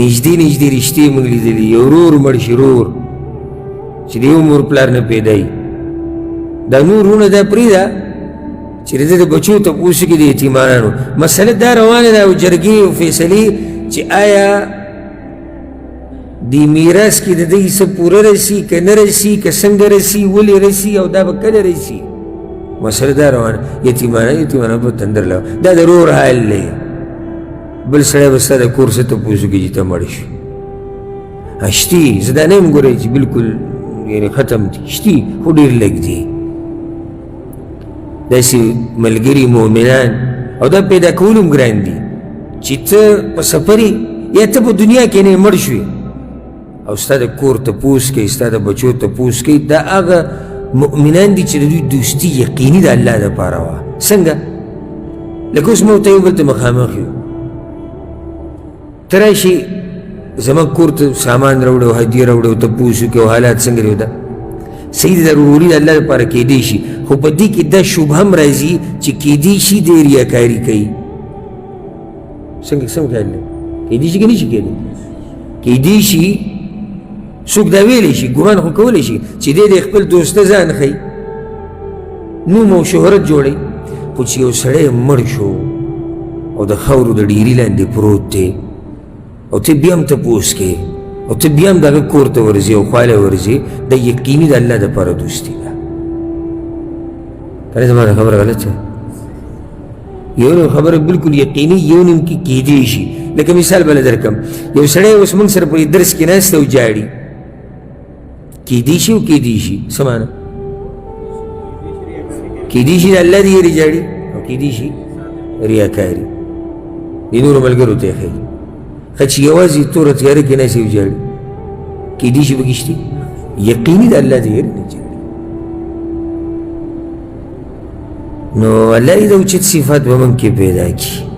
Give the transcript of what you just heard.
نږدې نږدې رشتې موږ لیدلي، یو ورور مړ شي، ورور چې د یو مور پلار نه پیدا وي، دا نور وروڼه دا پرېږده چې د ده د بچو تپوس وکړي د یتیمانانو. مسله دا روانه ده او جرګې او فیصلې چې آیا دې میراث کې د ده حصه پوره رسي که نه رسي، که څنګه رسي، ولې رسي او دا به کله رسي. مسله دا روانه. یتیمانان په تندر لاړ، دا د رور حال دی. بل سړی به ستا د کور څه تپوس وکړي چې ته مړ شي. شتي زه دا نه یم ګورئ چې بلکل یعنې ختم دي، شتي خو ډېر لږ دي داسې ملګري مؤمنان، او دا پیدا کول هم ګران دي چې ته په سفر یا ته په دنیا کې نه مړ شوې او ستا د کور تپوس کوي، ستا د بچو تپوس کوي. دا هغه مؤمنان دي چې د دوی دوستي یقیني د الله دپاره وه. څنګه؟ لکه اوس موږ ته یو بل ته مخامخ یو، ته راشي زموږ کور ته سامان راوړه او هدیه راوړه او تپوس وکړي او حالات څنګه دی. دا صحیح ده، دا وروري د الله لپاره کیدی شي، خو په دې کې دا شبهه هم راځي چې کیدی شي دی ریاکاري کوي. څنګه خیال دی؟ کیدی شي که نه شي کیدی؟ کیدی شي څوک دا ویلی شي، ګمان خو کولی شي چې دی د خپل دوسته ځان ښیي، نوم او شهرت جوړوي. خو چې یو سړی مړ شو او د خاورو د ډیري لاندې پروت دی او ته بیا هم تپوس کوې او ته بیا هم د هغه کور ته ورځې او خواله ورځې، دا یقیني د الله دپاره دوستي ده. کنه زما خبره غلط ده؟ یو نیم خبره بلکل یقیني، یو نیم کې کیدی شي. لکه مثال بله درکم، یو سړی اوس موږ سره په درس کې ناست او جاړي، کیدی شي او کیدی شي څه معنی؟ کیدی شي د الله د یېرې جاړي او کیدی شي ریاکاري، د نورو ملګرو ته یې ښیي. ښه چې یوازې توره تیاره کې ناست او جاړي، کیدی شي پکې شتي؟ یقیني د الله د یېرې نه جاړي. نو الله دې د اوچت صفات به موږ کې پیدا کړي.